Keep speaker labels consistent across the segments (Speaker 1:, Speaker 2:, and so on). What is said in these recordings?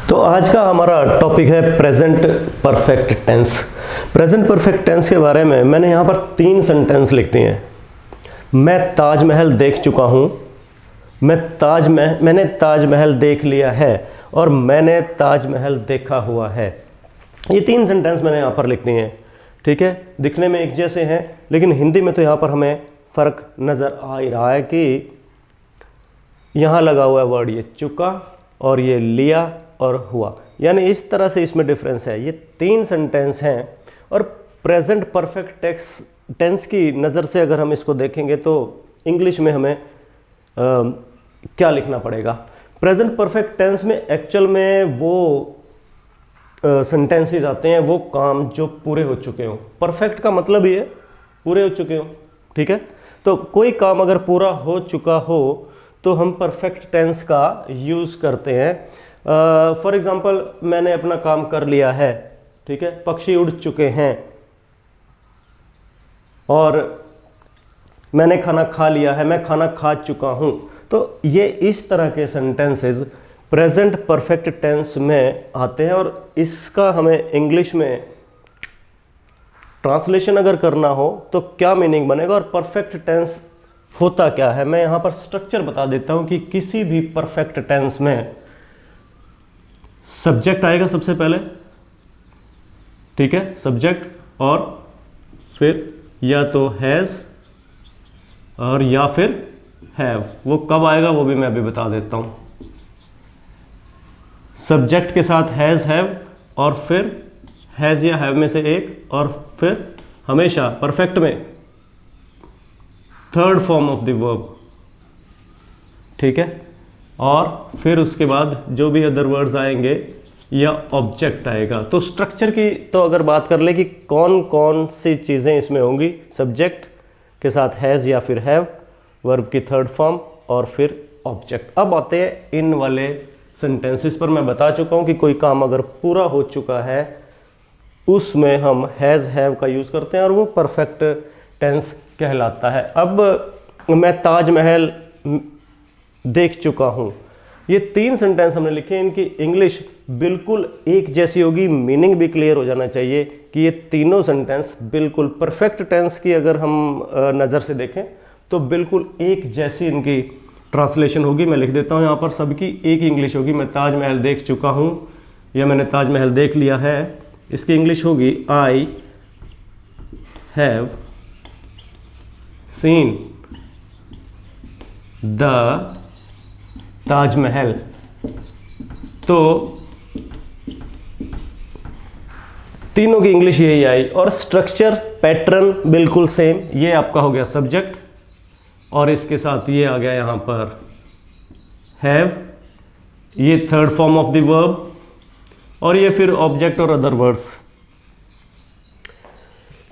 Speaker 1: तो आज का हमारा टॉपिक है present perfect tense. Present perfect tense के बारे में मैंने यहाँ पर 3 सेंटेंस लिख दिए हैं। मैं ताजमहल देख चुका हूँ, मैंने ताजमहल देख लिया है और मैंने ताजमहल देखा हुआ है। ये 3 सेंटेंस मैंने यहाँ पर लिख दिए हैं। ठीक है, दिखने में एक जैसे हैं, लेकिन हिंदी में तो यहाँ पर हमें फ़र्क नज़र आ ही रहा है कि यहाँ लगा हुआ है वर्ड ये चुका और ये लिया और हुआ, यानी इस तरह से इसमें डिफरेंस है। ये 3 सेंटेंस हैं और प्रेजेंट परफेक्ट टेंस की नज़र से अगर हम इसको देखेंगे तो इंग्लिश में हमें क्या लिखना पड़ेगा। प्रेजेंट परफेक्ट टेंस में एक्चुअल में वो सेंटेंसेस आते हैं, वो काम जो पूरे हो चुके हों। परफेक्ट का मतलब ही है पूरे हो चुके हों। ठीक है, तो कोई काम अगर पूरा हो चुका हो तो हम परफेक्ट टेंस का यूज़ करते हैं। फॉर एग्ज़ाम्पल, मैंने अपना काम कर लिया है। ठीक है, पक्षी उड़ चुके हैं और मैंने खाना खा लिया है, मैं खाना खा चुका हूँ। तो ये इस तरह के सेंटेंसेस प्रेजेंट परफेक्ट टेंस में आते हैं और इसका हमें इंग्लिश में ट्रांसलेशन अगर करना हो तो क्या मीनिंग बनेगा और परफेक्ट टेंस होता क्या है। मैं यहाँ पर स्ट्रक्चर बता देता हूँ कि किसी भी परफेक्ट टेंस में सब्जेक्ट आएगा सबसे पहले। ठीक है, सब्जेक्ट, और फिर या तो हैज़ और या फिर हैव। वो कब आएगा वो भी मैं अभी बता देता हूँ। सब्जेक्ट के साथ हैज़, हैव और फिर हैज़ या हैव में से एक, और फिर हमेशा परफेक्ट में third form of the verb. ठीक है, और फिर उसके बाद जो भी अदर वर्ड्स आएंगे या ऑब्जेक्ट आएगा। तो स्ट्रक्चर की तो अगर बात कर ले कि कौन कौन सी चीज़ें इसमें होंगी, सब्जेक्ट के साथ हैज़ या फिर हैव, वर्ब की थर्ड फॉर्म और फिर ऑब्जेक्ट। अब आते हैं इन वाले सेंटेंसेस पर। मैं बता चुका हूँ कि कोई काम अगर पूरा हो चुका है उसमें हम हैज़, हैव का यूज़ करते हैं और वो परफेक्ट टेंस कहलाता है। अब मैं ताजमहल देख चुका हूँ, ये 3 सेंटेंस हमने लिखे। इनकी इंग्लिश बिल्कुल एक जैसी होगी, मीनिंग भी क्लियर हो जाना चाहिए कि ये तीनों सेंटेंस बिल्कुल परफेक्ट टेंस की अगर हम नज़र से देखें तो बिल्कुल एक जैसी इनकी ट्रांसलेशन होगी। मैं लिख देता हूँ यहाँ पर, सबकी एक इंग्लिश होगी। मैं ताजमहल देख चुका हूँ या मैंने ताजमहल देख लिया है, इसकी इंग्लिश होगी I have seen the Taj Mahal. तो तीनों की इंग्लिश यही आई और स्ट्रक्चर पैटर्न बिल्कुल सेम। ये आपका हो गया सब्जेक्ट और इसके साथ ये आ गया यहाँ पर हैव, ये third form of the verb और ये फिर ऑब्जेक्ट और अदर वर्ड्स।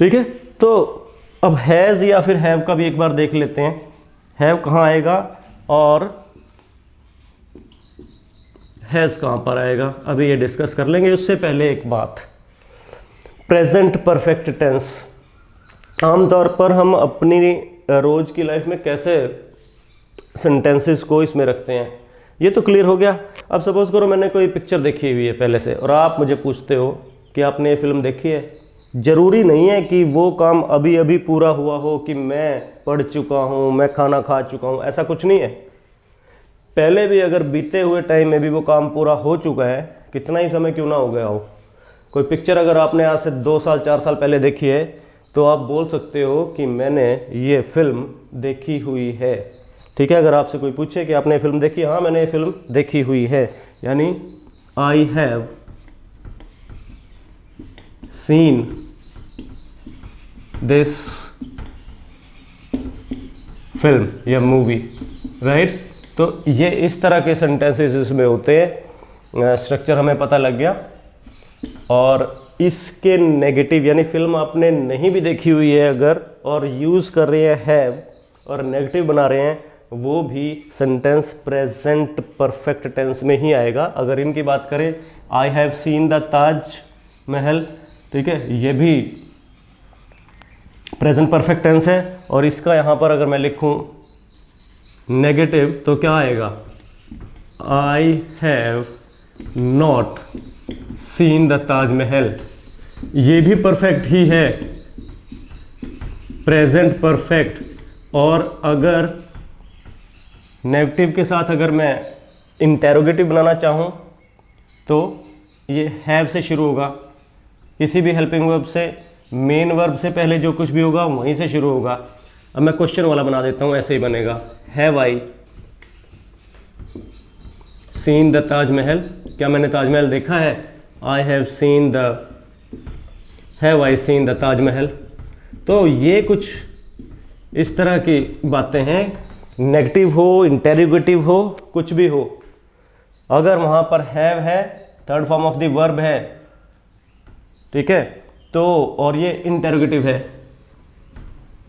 Speaker 1: ठीक है, तो अब हैज़ या फिर हैव का भी एक बार देख लेते हैं। हैव कहाँ आएगा और हैज़ कहाँ पर आएगा, अभी ये डिस्कस कर लेंगे। उससे पहले एक बात, प्रेजेंट परफेक्ट टेंस आमतौर पर हम अपनी रोज़ की लाइफ में कैसे सेंटेंसेस को इसमें रखते हैं ये तो क्लियर हो गया। अब सपोज करो मैंने कोई पिक्चर देखी हुई है पहले से और आप मुझे पूछते हो कि आपने ये फिल्म देखी है। ज़रूरी नहीं है कि वो काम अभी अभी पूरा हुआ हो कि मैं पढ़ चुका हूँ, मैं खाना खा चुका हूँ, ऐसा कुछ नहीं है। पहले भी अगर बीते हुए टाइम में भी वो काम पूरा हो चुका है, कितना ही समय क्यों ना हो गया हो। कोई पिक्चर अगर आपने आज से 2 साल 4 साल पहले देखी है तो आप बोल सकते हो कि मैंने ये फिल्म देखी हुई है। ठीक है, अगर आपसे कोई पूछे कि आपने ये फिल्म देखी, हाँ मैंने ये फिल्म देखी हुई है, यानी I have seen this film या मूवी, राइट। तो ये इस तरह के सेंटेंसेस इसमें होते हैं। स्ट्रक्चर हमें पता लग गया। और इसके नेगेटिव, यानी फिल्म आपने नहीं भी देखी हुई है अगर और यूज़ कर रहे हैं हैव और नेगेटिव बना रहे हैं, वो भी सेंटेंस प्रेजेंट परफेक्ट टेंस में ही आएगा। अगर इनकी बात करें, I have seen the Taj Mahal, ठीक है, ये भी प्रेजेंट परफेक्ट टेंस है। और इसका यहाँ पर अगर मैं लिखूँ नेगेटिव तो क्या आएगा, आई have not seen the Taj Mahal, ये भी परफेक्ट ही है, प्रेजेंट परफेक्ट। और अगर नेगेटिव के साथ अगर मैं इंटेरोगेटिव बनाना चाहूँ तो ये हैव से शुरू होगा, किसी भी हेल्पिंग वर्ब से मेन वर्ब से पहले जो कुछ भी होगा वहीं से शुरू होगा। अब मैं क्वेश्चन वाला बना देता हूँ, ऐसे ही बनेगा, have I seen the Taj Mahal, क्या मैंने ताजमहल देखा है? I have seen the, have I seen the Taj Mahal. तो ये कुछ इस तरह की बातें हैं, नेगेटिव हो, इंटेरोगेटिव हो, कुछ भी हो, अगर वहाँ पर हैव है, third form of the verb है, ठीक है, तो और ये इंटेरोगेटिव है,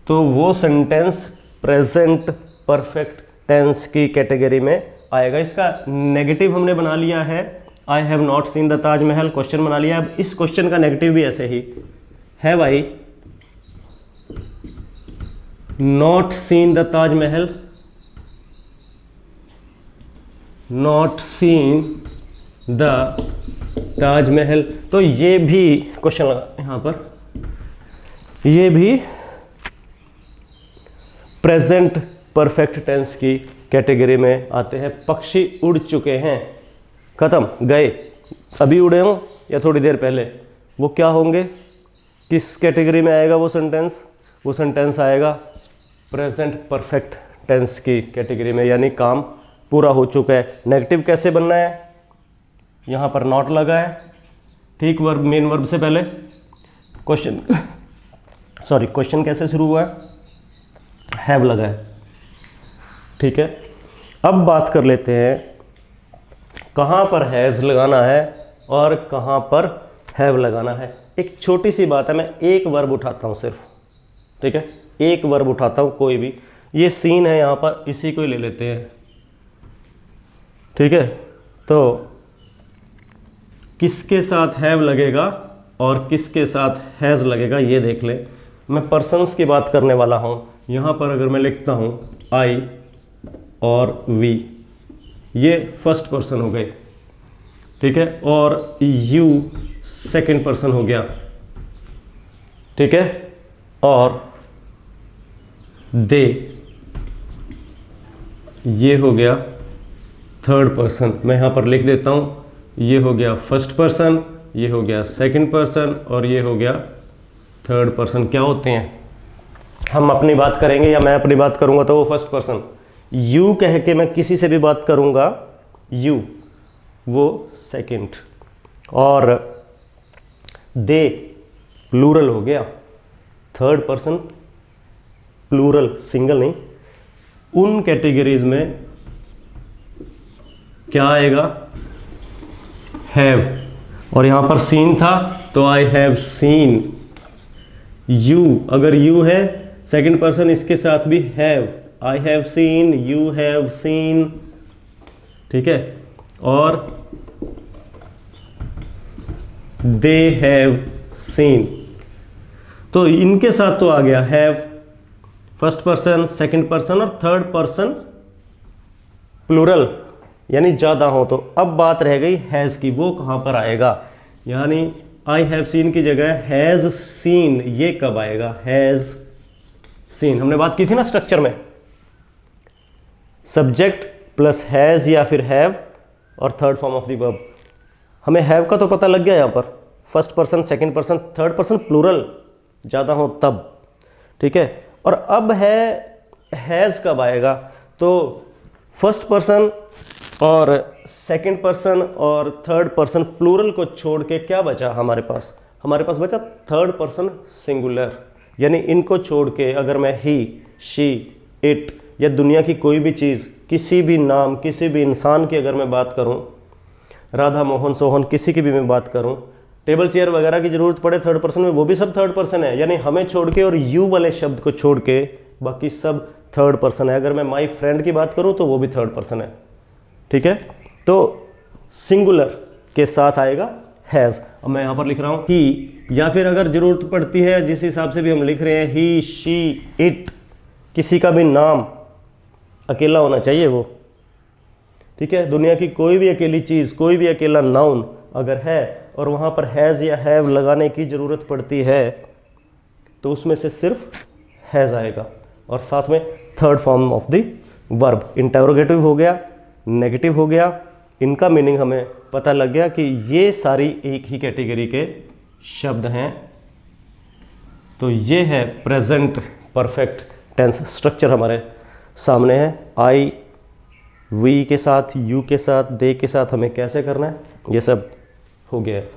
Speaker 1: तो वो सेंटेंस प्रेजेंट परफेक्ट टेंस की कैटेगरी में आएगा। इसका नेगेटिव हमने बना लिया है, I have not seen the Taj Mahal, question बना लिया। अब इस क्वेश्चन का नेगेटिव भी ऐसे ही, have I not seen the Taj Mahal, not seen the Taj Mahal. तो ये भी क्वेश्चन लगा यहाँ पर, ये भी प्रेजेंट परफेक्ट टेंस की कैटेगरी में आते हैं। पक्षी उड़ चुके हैं, खत्म, गए, अभी उड़े हों या थोड़ी देर पहले, वो क्या होंगे, किस कैटेगरी में आएगा वो सेंटेंस? वो सेंटेंस आएगा प्रेजेंट परफेक्ट टेंस की कैटेगरी में, यानी काम पूरा हो चुका है। नेगेटिव कैसे बनना है? यहाँ पर नॉट लगा है, ठीक, वर्ब मेन वर्ब से पहले, क्वेश्चन सॉरी क्वेश्चन कैसे शुरू हुआ है? हैव लगा है, ठीक है। अब बात कर लेते हैं कहाँ पर हैज़ लगाना है और कहाँ पर हैव लगाना है। एक छोटी सी बात है, मैं एक वर्ब उठाता हूँ सिर्फ, ठीक है, एक वर्ब उठाता हूँ कोई भी, ये सीन है यहाँ पर, इसी को ही ले लेते हैं, ठीक है। तो किसके साथ हैव लगेगा और किसके साथ हैज़ लगेगा ये देख ले। मैं पर्सन्स की बात करने वाला हूँ, यहाँ पर अगर मैं लिखता हूँ आई और वी, ये फर्स्ट पर्सन हो गए, ठीक है, और यू सेकंड पर्सन हो गया, ठीक है, और दे ये हो गया थर्ड पर्सन। मैं यहाँ पर लिख देता हूँ, ये हो गया फर्स्ट पर्सन, ये हो गया सेकंड पर्सन और ये हो गया थर्ड पर्सन। क्या होते हैं? हम अपनी बात करेंगे या मैं अपनी बात करूँगा तो वो फर्स्ट पर्सन, यू कह के मैं किसी से भी बात करूँगा, यू वो सेकंड, और दे प्लूरल हो गया, थर्ड पर्सन प्लूरल, सिंगल नहीं। उन कैटेगरीज में क्या आएगा? हैव, और यहाँ पर सीन था तो आई हैव सीन। यू, अगर यू है सेकंड पर्सन, इसके साथ भी have, I have seen, you have seen, ठीक है, और दे हैव सीन। तो इनके साथ तो आ गया have, first person, second person और थर्ड पर्सन प्लूरल, यानी ज़्यादा हो। तो अब बात रह गई हैज़ की, वो कहाँ पर आएगा? यानी आई हैव सीन की जगह हैज़ सीन, ये कब आएगा? हैज़ सीन, हमने बात की थी ना स्ट्रक्चर में, सब्जेक्ट प्लस हैज़ या फिर हैव और third form of the verb. हमें हैव का तो पता लग गया यहाँ पर, first person, second person, third person plural ज़्यादा हो तब, ठीक है। और अब है हैज़ कब आएगा? तो फर्स्ट पर्सन और सेकंड पर्सन और थर्ड पर्सन प्लूरल को छोड़ के क्या बचा हमारे पास? हमारे पास बचा थर्ड पर्सन सिंगुलर, यानी इनको छोड़ के अगर मैं ही, शी, इट या दुनिया की कोई भी चीज़, किसी भी नाम, किसी भी इंसान की अगर मैं बात करूं, राधा, मोहन, सोहन, किसी की भी मैं बात करूं, टेबल चेयर वगैरह की ज़रूरत पड़े थर्ड पर्सन में, वो भी सब थर्ड पर्सन है, यानी हमें छोड़ के और यू वाले शब्द को छोड़ के बाकी सब थर्ड पर्सन है। अगर मैं माई फ्रेंड की बात करूं तो वो भी थर्ड पर्सन है, ठीक है। तो सिंगुलर के साथ आएगा हैज़। अब मैं यहाँ पर लिख रहा हूँ ही, या फिर अगर ज़रूरत पड़ती है जिस हिसाब से भी हम लिख रहे हैं, ही, शी, इट, किसी का भी नाम अकेला होना चाहिए वो, ठीक है, दुनिया की कोई भी अकेली चीज़, कोई भी अकेला नाउन अगर है और वहाँ पर हैज़ या हैव लगाने की ज़रूरत पड़ती है तो उसमें से सिर्फ हैज़ आएगा। और साथ में third form of the verb, interrogative हो गया, नेगेटिव हो गया, इनका मीनिंग हमें पता लग गया कि ये सारी एक ही कैटेगरी के शब्द हैं। तो ये है प्रेजेंट परफेक्ट टेंस स्ट्रक्चर हमारे सामने है। आई, वी के साथ, यू के साथ, दे के साथ हमें कैसे करना है, ये सब हो गया है।